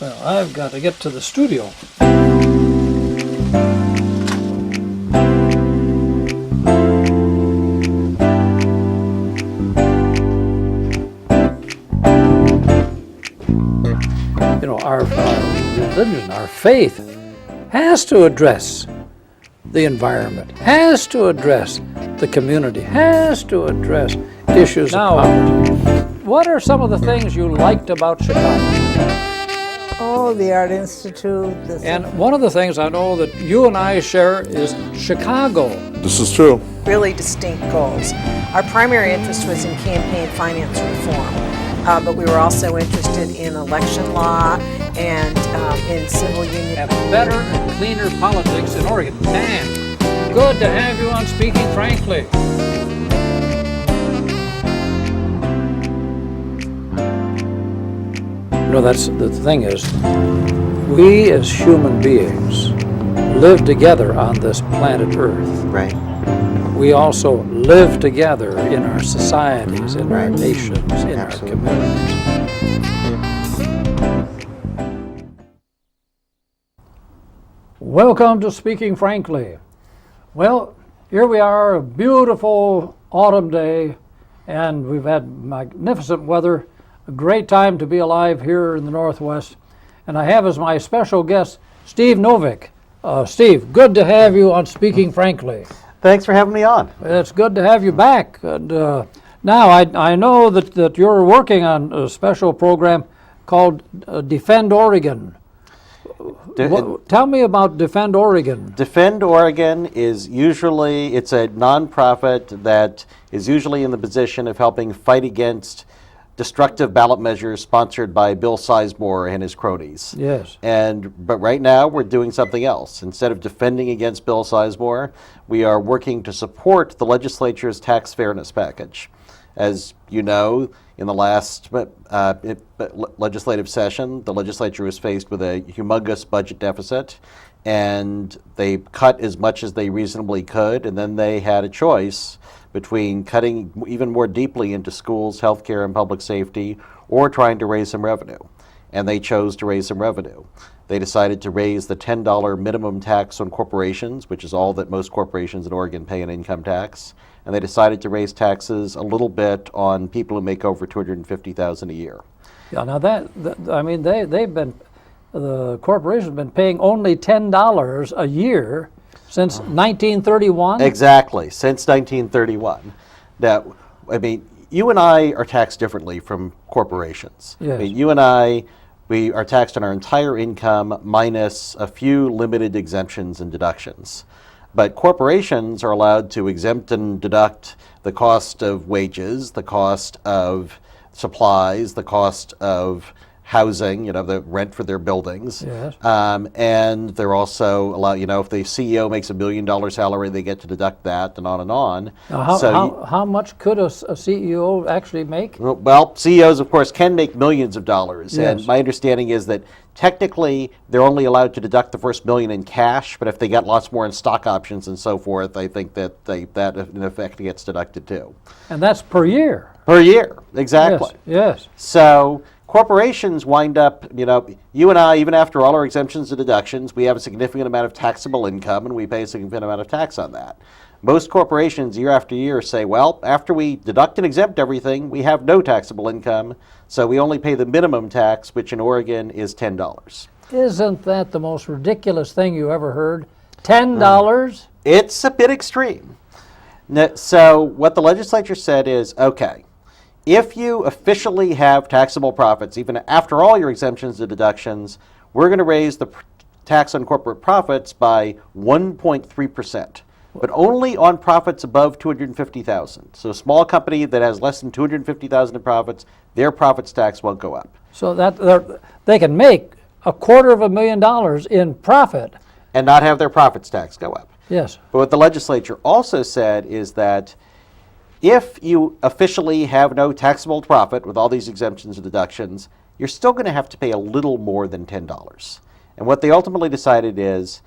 Well, I've got to get to the studio. You know, our religion, our faith, has to address the environment, has to address the community, has to address issues of poverty. What are some of the things you liked about Chicago? Oh, the Art Institute. And one of the things I know that you and I share is Chicago. This is true. Really distinct goals. Our primary interest was in campaign finance reform, but we were also interested in election law and in civil union. Have better and cleaner politics in Oregon. Man, good to have you on Speaking Frankly. You know, that's the thing is, we as human beings live together on this planet Earth. Right. We also live together in our societies, in our nations, in our communities. Welcome to Speaking Frankly. Well, here we are, a beautiful autumn day, and we've had magnificent weather. A great time to be alive here in the Northwest. And I have as my special guest, Steve Novick. Steve, good to have you on Speaking Frankly. Thanks for having me on. It's good to have you back. And now I know that you're working on a special program called Defend Oregon. Tell me about Defend Oregon. Defend Oregon is usually, it's a nonprofit that is usually in the position of helping fight against destructive ballot measures sponsored by Bill Sizemore and his cronies. Yes. But right now we're doing something else. Instead of defending against Bill Sizemore, we are working to support the legislature's tax fairness package. As you know, in the last legislative session, the legislature was faced with a humongous budget deficit, and they cut as much as they reasonably could, and then they had a choice between cutting even more deeply into schools, healthcare, and public safety, or trying to raise some revenue. And they chose to raise some revenue. They decided to raise the $10 minimum tax on corporations, which is all that most corporations in Oregon pay in income tax. And they decided to raise taxes a little bit on people who make over $250,000 a year. Yeah, now the corporations have been paying only $10 a year since 1931? Exactly, since 1931. Now, I mean, you and I are taxed differently from corporations. Yes. I mean, you and I, we are taxed on our entire income minus a few limited exemptions and deductions. But corporations are allowed to exempt and deduct the cost of wages, the cost of supplies, the cost of housing, the rent for their buildings. Yes. And they're also allowed, if the CEO makes $1 million salary, they get to deduct that, and on and on. Now, how much could a CEO actually make? Well, CEOs, of course, can make millions of dollars. Yes. And my understanding is that technically they're only allowed to deduct the first $1 million in cash, but if they get lots more in stock options and so forth, I think that that in effect gets deducted too. And that's per year? Per year, exactly. Yes. So corporations wind up, you and I, even after all our exemptions and deductions, we have a significant amount of taxable income, and we pay a significant amount of tax on that. Most corporations, year after year, say, well, after we deduct and exempt everything, we have no taxable income, so we only pay the minimum tax, which in Oregon is $10. Isn't that the most ridiculous thing you ever heard? $10? It's a bit extreme. So what the legislature said is, okay, if you officially have taxable profits, even after all your exemptions and deductions, we're going to raise the tax on corporate profits by 1.3%, but only on profits above $250,000. So a small company that has less than $250,000 in profits, their profits tax won't go up. So that they can make $250,000 in profit. And not have their profits tax go up. Yes. But what the legislature also said is that if you officially have no taxable profit with all these exemptions and deductions, you're still going to have to pay a little more than $10. And what they ultimately decided is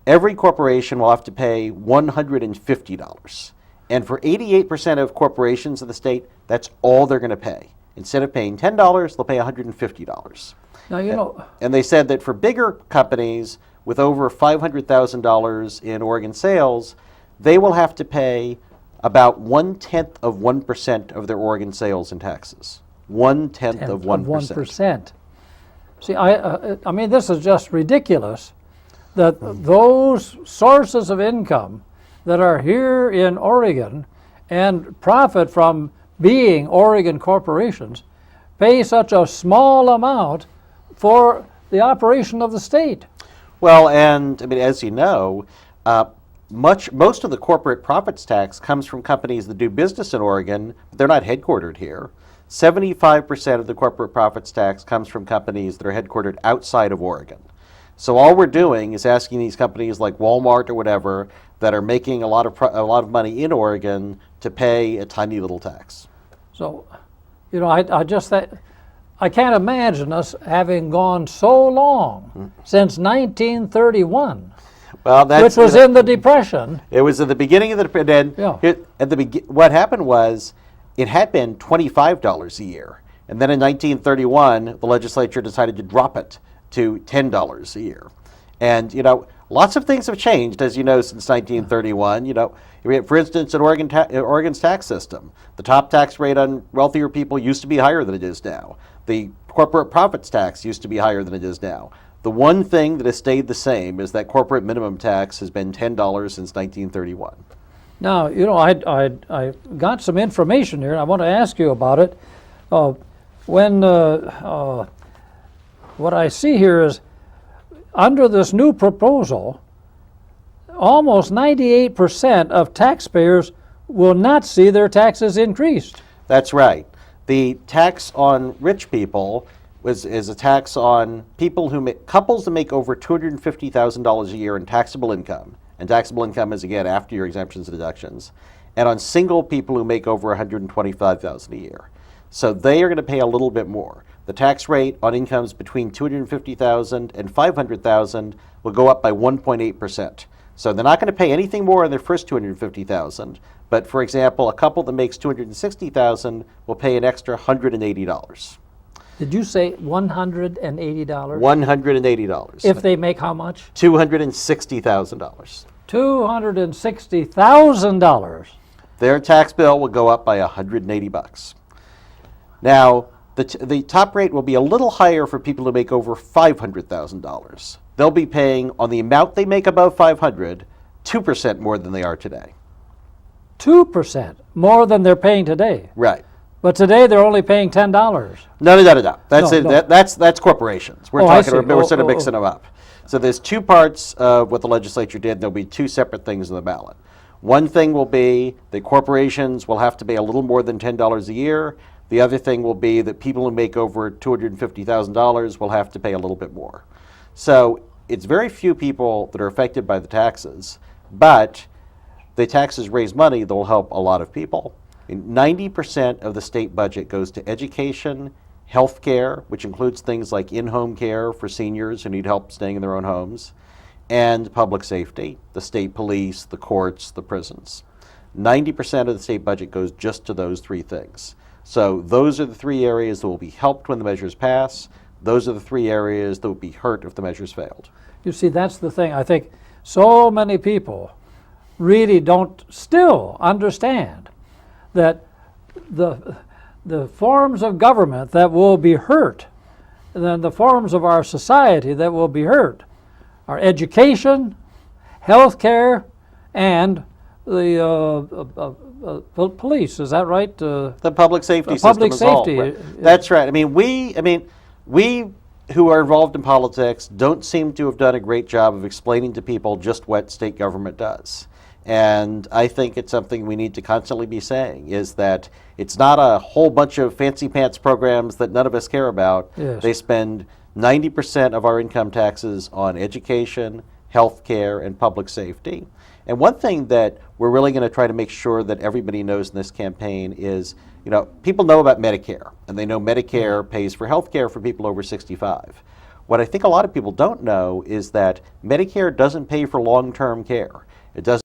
every corporation will have to pay $150. And for 88% of corporations in the state, that's all they're going to pay. instead of paying $10, they'll pay $150. Now, you know, And they said that for bigger companies with over $500,000 in Oregon sales, they will have to pay about 0.1% of their Oregon sales in taxes. 1/10 of 1%. 1%. See, I mean, this is just ridiculous that those sources of income that are here in Oregon and profit from being Oregon corporations pay such a small amount for the operation of the state. Well, and I mean, as you know, most of the corporate profits tax comes from companies that do business in Oregon, but they're not headquartered here. 75% of the corporate profits tax comes from companies that are headquartered outside of Oregon. So all we're doing is asking these companies like Walmart or whatever that are making a lot of money in Oregon to pay a tiny little tax. So, you know, I can't imagine us having gone so long since 1931. Well, which was in the Depression. It was at the beginning of the Depression. Yeah. What happened was it had been $25 a year. And then in 1931, the legislature decided to drop it to $10 a year. And, you know, lots of things have changed, as you know, since 1931. You know, for instance, in Oregon's tax system, the top tax rate on wealthier people used to be higher than it is now. The corporate profits tax used to be higher than it is now. The one thing that has stayed the same is that corporate minimum tax has been $10 since 1931. Now, you know, I got some information here, and I want to ask you about it. What I see here is, under this new proposal, almost 98% of taxpayers will not see their taxes increased. That's right. The tax on rich people is a tax on people couples that make over $250,000 a year in taxable income. And taxable income is, again, after your exemptions and deductions. And on single people who make over $125,000 a year. So they are going to pay a little bit more. The tax rate on incomes between $250,000 and $500,000 will go up by 1.8%. So they're not going to pay anything more on their first $250,000. But for example, a couple that makes $260,000 will pay an extra $180. Did you say $180? $180. If they make how much? $260,000. $260,000. Their tax bill will go up by $180. Now, the top rate will be a little higher for people who make over $500,000. They'll be paying, on the amount they make above $500,000, 2% more than they are today. 2% more than they're paying today. Right. But today they're only paying $10. No. That's it. No. That's corporations. We're I talking. see. We're sort of mixing them up. So there's two parts of what the legislature did. There'll be two separate things in the ballot. One thing will be that corporations will have to pay a little more than $10 a year. The other thing will be that people who make over $250,000 will have to pay a little bit more. So it's very few people that are affected by the taxes, but the taxes raise money that will help a lot of people. 90% of the state budget goes to education, health care, which includes things like in-home care for seniors who need help staying in their own homes, and public safety, the state police, the courts, the prisons. 90% of the state budget goes just to those three things. So those are the three areas that will be helped when the measures pass. Those are the three areas that will be hurt if the measures failed. You see, that's the thing. I think so many people really don't still understand that the forms of government that will be hurt, then the forms of our society that will be hurt, are education, health care, and the police. Is that right? The public safety system public is all. safety. That's right. I mean, we who are involved in politics don't seem to have done a great job of explaining to people just what state government does. And I think it's something we need to constantly be saying, is that it's not a whole bunch of fancy pants programs that none of us care about. Yes. They spend 90% of our income taxes on education, health care, and public safety. And one thing that we're really going to try to make sure that everybody knows in this campaign is, you know, people know about Medicare, and they know Medicare pays for health care for people over 65. What I think a lot of people don't know is that Medicare doesn't pay for long-term care. It doesn't